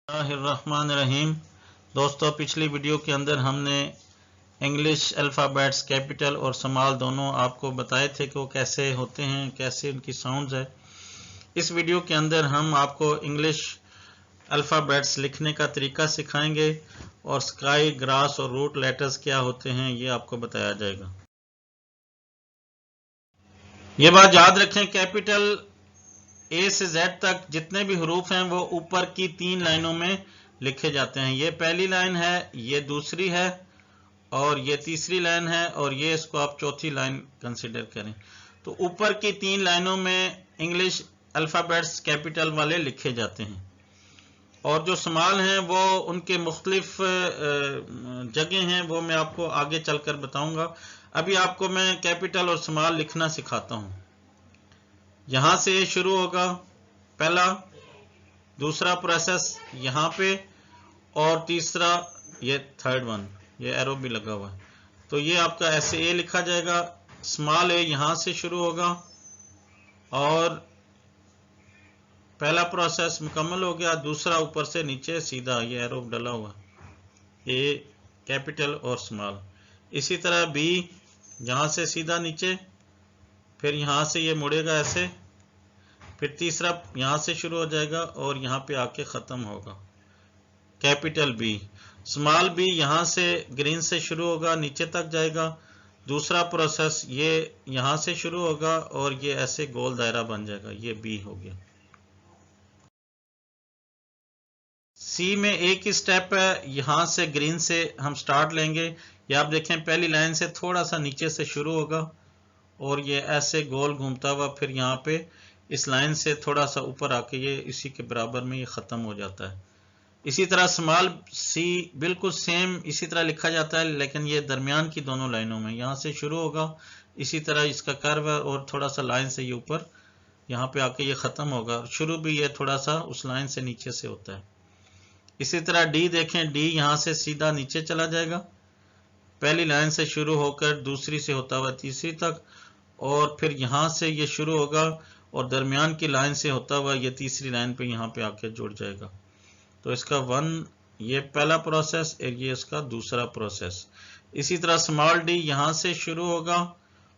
बिस्मिल्लाहिर्रहमानिर्रहीम। दोस्तों, पिछली वीडियो के अंदर हमने इंग्लिश अल्फ़ाबेट्स कैपिटल और स्मॉल दोनों आपको बताए थे कि वो कैसे होते हैं, कैसे उनकी साउंड्स है। इस वीडियो के अंदर हम आपको इंग्लिश अल्फ़ाबेट्स लिखने का तरीका सिखाएंगे और स्काई, ग्रास और रूट लेटर्स क्या होते हैं ये आपको बताया जाएगा। ये बात याद रखें, कैपिटल ए से जेड तक जितने भी हरूफ हैं वो ऊपर की 3 लाइनों में लिखे जाते हैं। ये पहली लाइन है, ये दूसरी है और ये तीसरी लाइन है और ये इसको आप चौथी लाइन कंसिडर करें। तो ऊपर की 3 लाइनों में इंग्लिश अल्फ़ाबेट्स कैपिटल वाले लिखे जाते हैं और जो स्मॉल हैं वो उनके मुख्तलिफ जगह हैं, वो मैं आपको आगे चलकर बताऊंगा। अभी आपको मैं कैपिटल और स्मॉल लिखना सिखाता हूं। यहां से शुरू होगा पहला, दूसरा प्रोसेस यहां पे और तीसरा ये थर्ड वन, ये एरो भी लगा हुआ है। तो ये आपका ऐसे ए लिखा जाएगा, स्मॉल ए यहां से शुरू होगा और पहला प्रोसेस मुकम्मल हो गया। दूसरा ऊपर से नीचे सीधा, ये एरो डला हुआ, ए कैपिटल और स्मॉल। इसी तरह बी यहां से सीधा नीचे, फिर यहां से ये मुड़ेगा ऐसे, फिर तीसरा यहां से शुरू हो जाएगा और यहां पे आके खत्म होगा, कैपिटल बी। स्मॉल बी यहां से ग्रीन से शुरू होगा, नीचे तक जाएगा। दूसरा प्रोसेस ये यहां से शुरू होगा और ये ऐसे गोल दायरा बन जाएगा, ये बी हो गया। सी में एक ही स्टेप है, यहां से ग्रीन से हम स्टार्ट लेंगे। ये आप देखें पहली लाइन से थोड़ा सा नीचे से शुरू होगा और ये ऐसे गोल घूमता हुआ फिर यहाँ पे इस लाइन से थोड़ा सा ऊपर आके ये इसी के बराबर में ये ख़त्म हो जाता है। इसी तरह स्मॉल सी बिल्कुल सेम इसी तरह लिखा जाता है, लेकिन ये दरमियान की दोनों लाइनों में यहाँ से शुरू होगा, इसी तरह इसका कर्व है और थोड़ा सा लाइन से ये ऊपर यहाँ पे आके ये ख़त्म होगा। शुरू भी ये थोड़ा सा उस लाइन से नीचे से होता है। इसी तरह डी देखें, डी यहाँ से सीधा नीचे चला जाएगा, पहली लाइन से शुरू होकर दूसरी से होता हुआ तीसरी तक, और फिर यहाँ से ये शुरू होगा और दरमियान की लाइन से होता हुआ ये तीसरी लाइन पे यहाँ पे आके जुड़ जाएगा। तो इसका वन, ये पहला प्रोसेस और ये इसका दूसरा प्रोसेस। इसी तरह स्मॉल डी यहाँ से शुरू होगा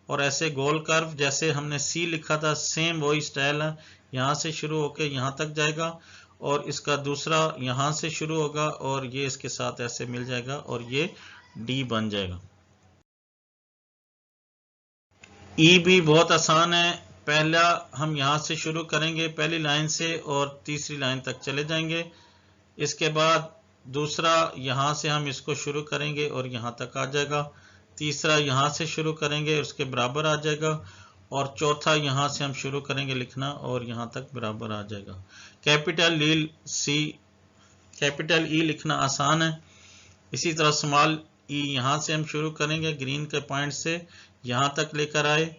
और ऐसे गोल कर्व जैसे हमने सी लिखा था सेम वही स्टाइल है, यहाँ से शुरू होकर यहाँ तक जाएगा और इसका दूसरा यहाँ से शुरू होगा और ये इसके साथ ऐसे मिल जाएगा और ये डी बन जाएगा। ई भी बहुत आसान है, पहला हम यहाँ से शुरू करेंगे पहली लाइन से और तीसरी लाइन तक चले जाएंगे। इसके बाद दूसरा यहाँ से हम इसको शुरू करेंगे और यहाँ तक आ जाएगा। तीसरा यहाँ से शुरू करेंगे उसके बराबर आ जाएगा और चौथा यहाँ से हम शुरू करेंगे लिखना और यहाँ तक बराबर आ जाएगा। कैपिटल ई लिखना आसान है। इसी तरह स्मॉल ई यहाँ से हम शुरू करेंगे ग्रीन के पॉइंट से यहाँ तक लेकर आए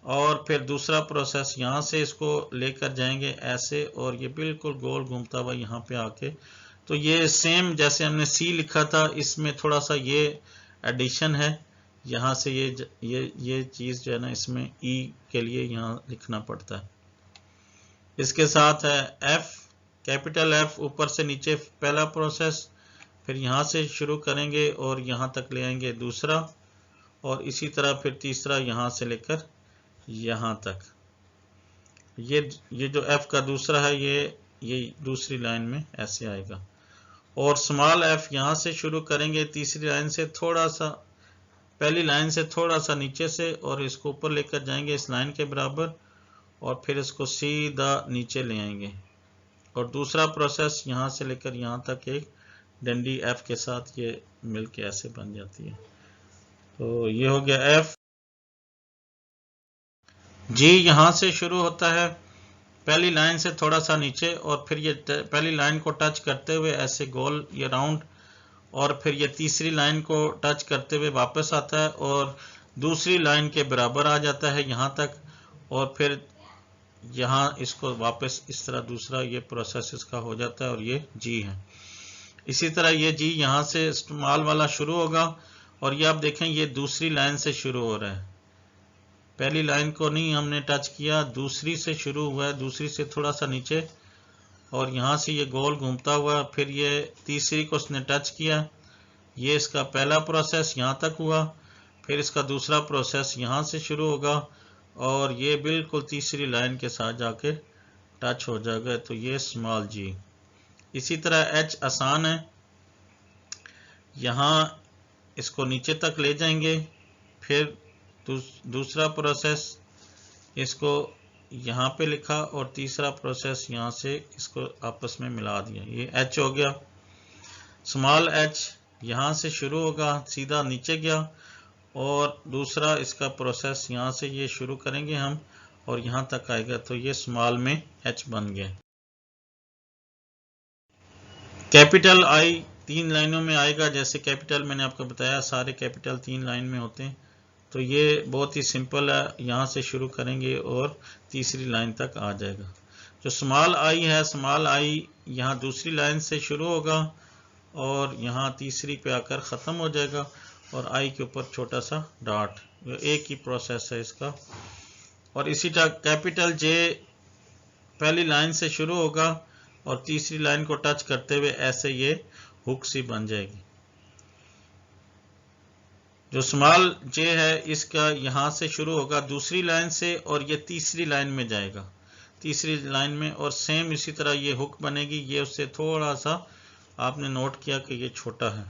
और फिर दूसरा प्रोसेस यहाँ से इसको लेकर जाएंगे ऐसे और ये बिल्कुल गोल घूमता हुआ यहाँ पे आके, तो ये सेम जैसे हमने सी लिखा था, इसमें थोड़ा सा ये एडिशन है, यहाँ से ये चीज़ जो है ना इसमें ई के लिए यहाँ लिखना पड़ता है। इसके साथ है एफ, कैपिटल एफ ऊपर से नीचे पहला प्रोसेस, फिर यहाँ से शुरू करेंगे और यहाँ तक ले आएंगे दूसरा और इसी तरह फिर तीसरा यहाँ से लेकर यहाँ तक। ये जो एफ का दूसरा है ये दूसरी लाइन में ऐसे आएगा और स्मॉल एफ यहाँ से शुरू करेंगे तीसरी लाइन से थोड़ा सा, पहली लाइन से थोड़ा सा नीचे से और इसको ऊपर लेकर जाएंगे इस लाइन के बराबर और फिर इसको सीधा नीचे ले आएंगे और दूसरा प्रोसेस यहाँ से लेकर यहाँ तक एक डंडी एफ के साथ ये मिलके ऐसे बन जाती है। तो ये हो गया एफ। जी यहाँ से शुरू होता है पहली लाइन से थोड़ा सा नीचे और फिर ये पहली लाइन को टच करते हुए ऐसे गोल ये राउंड और फिर ये तीसरी लाइन को टच करते हुए वापस आता है और दूसरी लाइन के बराबर आ जाता है यहाँ तक और फिर यहाँ इसको वापस इस तरह दूसरा ये प्रोसेस इसका हो जाता है और ये जी है। इसी तरह ये जी यहाँ से स्मॉल वाला शुरू होगा और ये आप देखें ये दूसरी लाइन से शुरू हो रहा है, पहली लाइन को नहीं हमने टच किया, दूसरी से शुरू हुआ है, दूसरी से थोड़ा सा नीचे और यहाँ से ये गोल घूमता हुआ फिर ये तीसरी को उसने टच किया। ये इसका पहला प्रोसेस यहाँ तक हुआ, फिर इसका दूसरा प्रोसेस यहाँ से शुरू होगा और ये बिल्कुल तीसरी लाइन के साथ जाके टच हो जाएगा। तो ये स्मॉल जी। इसी तरह एच आसान है, यहाँ इसको नीचे तक ले जाएंगे, फिर दूसरा प्रोसेस इसको यहाँ पे लिखा और तीसरा प्रोसेस यहाँ से इसको आपस में मिला दिया। ये एच हो गया। स्मॉल एच यहाँ से शुरू होगा, सीधा नीचे गया और दूसरा इसका प्रोसेस यहाँ से ये शुरू करेंगे हम और यहाँ तक आएगा। तो ये स्मॉल में एच बन गया। कैपिटल आई 3 लाइनों में आएगा। जैसे कैपिटल मैंने आपको बताया सारे कैपिटल 3 लाइन में होते हैं। तो ये बहुत ही सिंपल है, यहाँ से शुरू करेंगे और तीसरी लाइन तक आ जाएगा। जो स्मॉल आई है, स्मॉल आई यहाँ दूसरी लाइन से शुरू होगा और यहाँ तीसरी पे आकर ख़त्म हो जाएगा और आई के ऊपर छोटा सा डॉट। एक ही प्रोसेस है इसका। और इसी तरह कैपिटल जे पहली लाइन से शुरू होगा और तीसरी लाइन को टच करते हुए ऐसे ये हुक सी बन जाएगी। जो स्मॉल जे है इसका यहाँ से शुरू होगा दूसरी लाइन से और ये तीसरी लाइन में जाएगा, तीसरी लाइन में, और सेम इसी तरह ये हुक बनेगी। ये उससे थोड़ा सा आपने नोट किया कि ये छोटा है।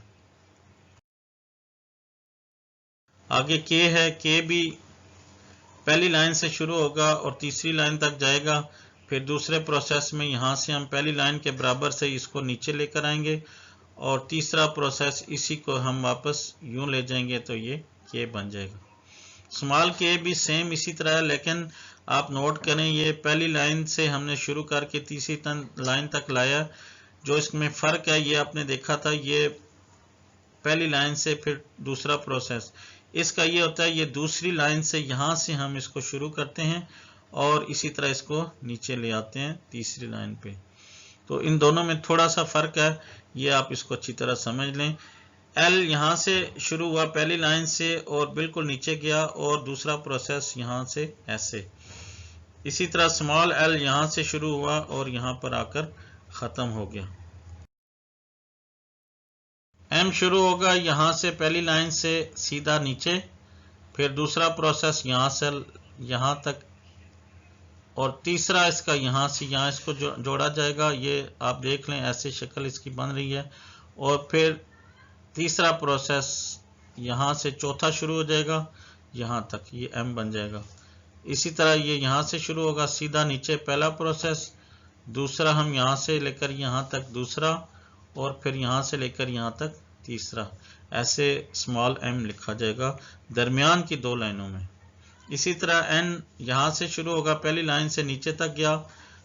आगे के है, के भी पहली लाइन से शुरू होगा और तीसरी लाइन तक जाएगा। फिर दूसरे प्रोसेस में यहाँ से हम पहली लाइन के बराबर से इसको नीचे लेकर आएंगे और तीसरा प्रोसेस इसी को हम वापस यूं ले जाएंगे तो ये के बन जाएगा। स्मॉल के भी सेम इसी तरह है, लेकिन आप नोट करें ये पहली लाइन से हमने शुरू करके तीसरी लाइन तक लाया। जो इसमें फ़र्क है ये आपने देखा था, ये पहली लाइन से फिर दूसरा प्रोसेस, इसका ये होता है ये दूसरी लाइन से यहाँ से हम इसको शुरू करते हैं और इसी तरह इसको नीचे ले आते हैं तीसरी लाइन पे। तो इन दोनों में थोड़ा सा फ़र्क है, ये आप इसको अच्छी तरह समझ लें। एल यहाँ से शुरू हुआ पहली लाइन से और बिल्कुल नीचे गया और दूसरा प्रोसेस यहाँ से ऐसे। इसी तरह स्मॉल एल यहाँ से शुरू हुआ और यहाँ पर आकर ख़त्म हो गया। एम शुरू होगा यहाँ से पहली लाइन से सीधा नीचे, फिर दूसरा प्रोसेस यहाँ से यहाँ तक और तीसरा इसका यहाँ से यहाँ इसको जोड़ा जाएगा। ये आप देख लें ऐसे शक्ल इसकी बन रही है। और फिर तीसरा प्रोसेस यहाँ से चौथा शुरू हो जाएगा यहाँ तक, ये एम बन जाएगा। इसी तरह ये यहाँ से शुरू होगा सीधा नीचे पहला प्रोसेस, दूसरा हम यहाँ से लेकर यहाँ तक दूसरा और फिर यहाँ से लेकर यहाँ तक तीसरा। ऐसे स्मॉल एम लिखा जाएगा दरमियान की 2 लाइनों में। इसी तरह एन यहाँ से शुरू होगा पहली लाइन से नीचे तक गया,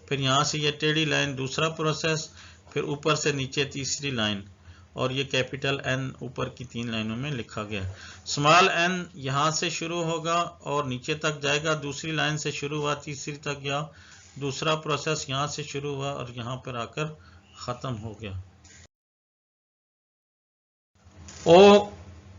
फिर यहाँ से ये टेढ़ी लाइन दूसरा प्रोसेस, फिर ऊपर से नीचे तीसरी लाइन और ये कैपिटल एन ऊपर की 3 लाइनों में लिखा गया। स्मॉल एन यहाँ से शुरू होगा और नीचे तक जाएगा, दूसरी लाइन से शुरू हुआ तीसरी तक गया, दूसरा प्रोसेस यहाँ से शुरू हुआ और यहाँ पर आकर ख़त्म हो गया। ओ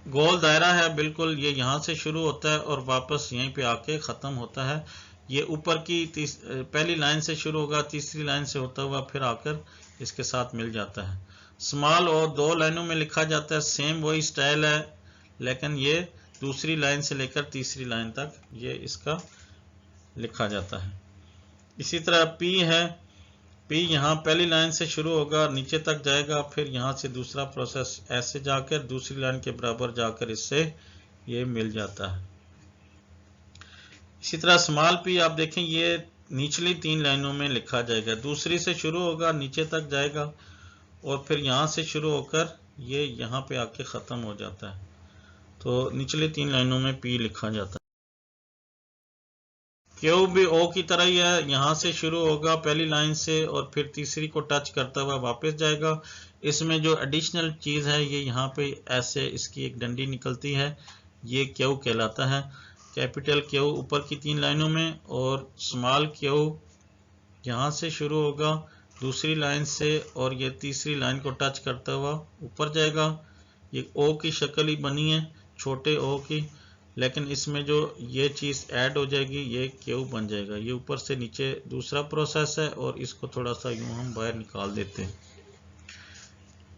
गोल दायरा है बिल्कुल, ये यहाँ से शुरू होता है और वापस यहीं पे आके ख़त्म होता है। ये ऊपर की पहली लाइन से शुरू होगा, तीसरी लाइन से होता हुआ फिर आकर इसके साथ मिल जाता है। स्मॉल और 2 लाइनों में लिखा जाता है, सेम वही स्टाइल है, लेकिन ये दूसरी लाइन से लेकर तीसरी लाइन तक ये इसका लिखा जाता है। इसी तरह पी है, पी यहाँ पहली लाइन से शुरू होगा, नीचे तक जाएगा, फिर यहाँ से दूसरा प्रोसेस ऐसे जाकर दूसरी लाइन के बराबर जाकर इससे ये मिल जाता है। इसी तरह स्मॉल पी आप देखें ये निचली 3 लाइनों में लिखा जाएगा, दूसरी से शुरू होगा नीचे तक जाएगा और फिर यहाँ से शुरू होकर ये यहाँ पे आके ख़त्म हो जाता है। तो निचली 3 लाइनों में पी लिखा जाता है। क्यू भी ओ की तरह ही है, यहाँ से शुरू होगा पहली लाइन से और फिर तीसरी को टच करता हुआ वापस जाएगा। इसमें जो एडिशनल चीज़ है ये यहाँ पे ऐसे इसकी एक डंडी निकलती है, ये क्यू कहलाता है। कैपिटल क्यू ऊपर की 3 लाइनों में और स्मॉल क्यू यहाँ से शुरू होगा दूसरी लाइन से और ये तीसरी लाइन को टच करता हुआ ऊपर जाएगा। ये ओ की शक्ल ही बनी है, छोटे ओ की, लेकिन इसमें जो ये चीज़ ऐड हो जाएगी ये क्यू बन जाएगा। ये ऊपर से नीचे दूसरा प्रोसेस है और इसको थोड़ा सा यूं हम बाहर निकाल देते हैं।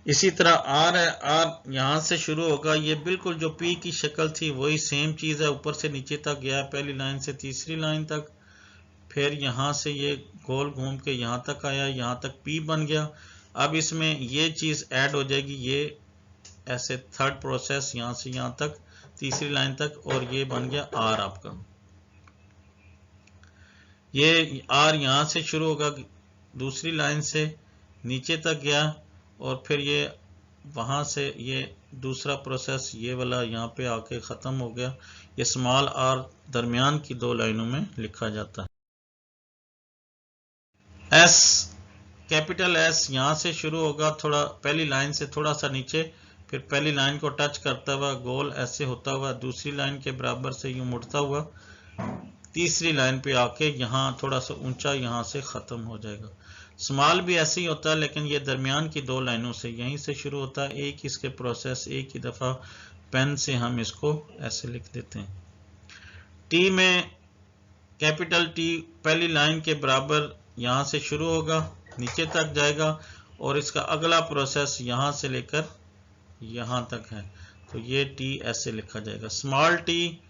इसी तरह आर है, आर यहाँ से शुरू होगा। ये बिल्कुल जो पी की शक्ल थी वही सेम चीज़ है, ऊपर से नीचे तक गया, पहली लाइन से तीसरी लाइन तक, फिर यहाँ से ये गोल घूम के यहाँ तक आया, यहाँ तक पी बन गया। अब इसमें ये चीज़ ऐड हो जाएगी, ये ऐसे थर्ड प्रोसेस यहाँ से यहाँ तक तीसरी लाइन तक, और ये बन गया आर आपका। ये आर यहाँ से शुरू होगा, दूसरी लाइन से नीचे तक गया, और फिर ये वहाँ से ये दूसरा प्रोसेस ये वाला यहाँ पे आके ख़त्म हो गया। ये स्मॉल आर दरमियान की दो लाइनों में लिखा जाता है। एस, कैपिटल एस यहाँ से शुरू होगा, थोड़ा पहली लाइन से थोड़ा सा नीचे, फिर पहली लाइन को टच करता हुआ गोल ऐसे होता हुआ दूसरी लाइन के बराबर से यूं मुड़ता हुआ तीसरी लाइन पे आके यहाँ थोड़ा सा ऊंचा यहाँ से ख़त्म हो जाएगा। स्मॉल भी ऐसे ही होता है, लेकिन ये दरमियान की दो लाइनों से यहीं से शुरू होता है। एक इसके प्रोसेस एक ही दफ़ा पेन से हम इसको ऐसे लिख देते हैं। टी में कैपिटल टी पहली लाइन के बराबर यहाँ से शुरू होगा, नीचे तक जाएगा, और इसका अगला प्रोसेस यहाँ से लेकर यहाँ तक है, तो ये टी ऐसे लिखा जाएगा। स्मॉल टी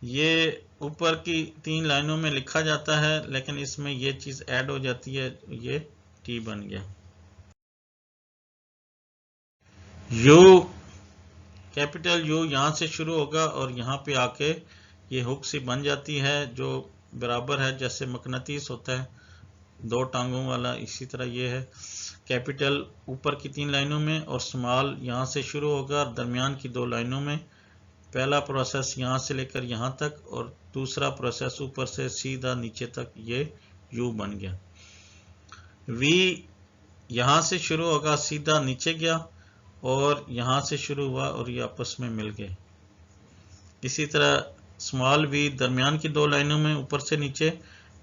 ये ऊपर की तीन लाइनों में लिखा जाता है, लेकिन इसमें ये चीज़ ऐड हो जाती है, ये टी बन गया। यू, कैपिटल यू यहाँ से शुरू होगा और यहाँ पे आके ये हुक सी बन जाती है जो बराबर है, जैसे मकनातीस होता है दो टांगों वाला, इसी तरह ये है। कैपिटल ऊपर की तीन लाइनों में और स्मॉल यहाँ से शुरू होगा दरमियान की दो लाइनों में। पहला प्रोसेस यहाँ से लेकर यहाँ तक, और दूसरा प्रोसेस ऊपर से सीधा नीचे तक, ये यू बन गया। वी यहाँ से शुरू होगा, सीधा नीचे गया, और यहाँ से शुरू हुआ और ये आपस में मिल गए। इसी तरह स्मॉल वी दरमियान की दो लाइनों में ऊपर से नीचे,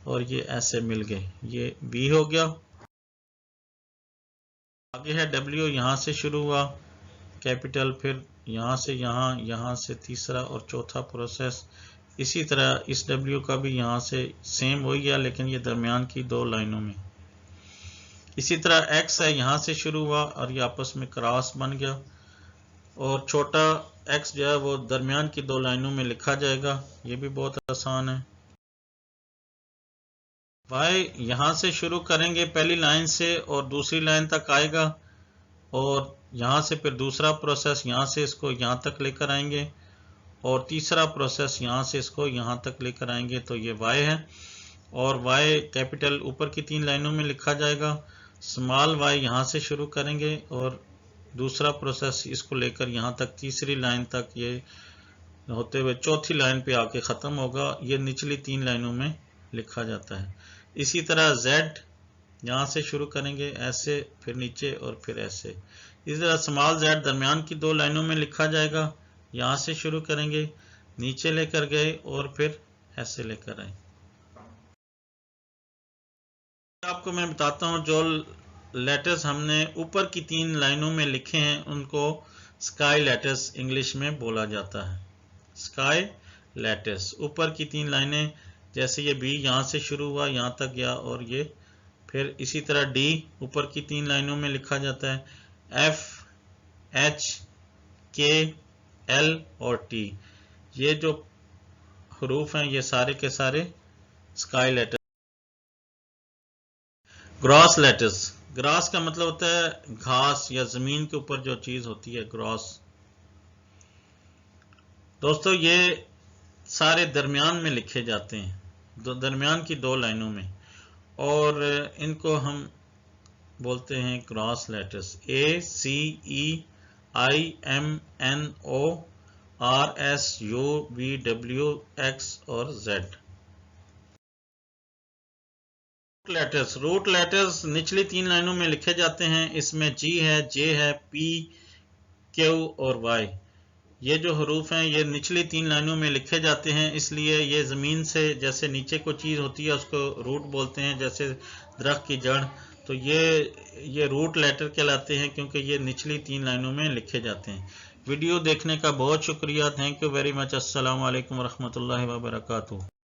और ये ऐसे मिल गए, ये वी हो गया। आगे है डब्ल्यू, यहाँ से शुरू हुआ कैपिटल, फिर यहाँ से यहाँ, यहाँ से तीसरा और चौथा प्रोसेस। इसी तरह इस डब्ल्यू का भी यहाँ से सेम हो गया, लेकिन ये दरमियान की दो लाइनों में। इसी तरह एक्स है, यहाँ से शुरू हुआ और ये आपस में क्रॉस बन गया, और छोटा एक्स जो है वो दरमियान की दो लाइनों में लिखा जाएगा, ये भी बहुत आसान है। वाई यहाँ से शुरू करेंगे पहली लाइन से और दूसरी लाइन तक आएगा, और यहाँ से फिर दूसरा प्रोसेस यहाँ से इसको यहाँ तक लेकर आएंगे, और तीसरा प्रोसेस यहाँ से इसको यहाँ तक लेकर आएंगे, तो ये वाई है। और वाई कैपिटल ऊपर की तीन लाइनों में लिखा जाएगा। स्मॉल वाई यहाँ से शुरू करेंगे और दूसरा प्रोसेस इसको लेकर यहाँ तक तीसरी लाइन तक ये होते हुए चौथी लाइन पे आके ख़त्म होगा, ये निचली तीन लाइनों में लिखा जाता है। इसी तरह Z यहाँ से शुरू करेंगे ऐसे, फिर नीचे और फिर ऐसे। इसी तरह स्मॉल z दरमियान की दो लाइनों में लिखा जाएगा, यहाँ से शुरू करेंगे, नीचे लेकर गए और फिर ऐसे लेकर आए। आपको मैं बताता हूँ जो लेटर्स हमने ऊपर की तीन लाइनों में लिखे हैं उनको स्काई लेटर्स इंग्लिश में बोला जाता है। स्काई लेटर्स ऊपर की तीन लाइनें, जैसे ये बी यहाँ से शुरू हुआ यहाँ तक गया, और ये फिर इसी तरह डी ऊपर की तीन लाइनों में लिखा जाता है। एफ, एच, के, एल और टी, ये जो हरूफ हैं ये सारे के सारे sky letters. Gross letters, grass का मतलब होता है घास या जमीन के ऊपर जो चीज होती है, ग्रॉस। दोस्तों ये सारे दरमियान में लिखे जाते हैं, दरमियान की दो लाइनों में, और इनको हम बोलते हैं cross letters. A, C, E, I, M, N, O, R, S, U, V, W, X और Z। रूट लेटर्स निचली तीन लाइनों में लिखे जाते हैं। इसमें G है, J है, P, Q और Y। ये जो हरूफ हैं ये निचली तीन लाइनों में लिखे जाते हैं, इसलिए ये ज़मीन से जैसे नीचे कोई चीज़ होती है उसको रूट बोलते हैं, जैसे दरख्त की जड़, तो ये रूट लेटर कहलाते हैं क्योंकि ये निचली तीन लाइनों में लिखे जाते हैं। वीडियो देखने का बहुत शुक्रिया। Thank you very much. अस्सलाम वालेकुम रहमतुल्लाहि व बरकातुहू।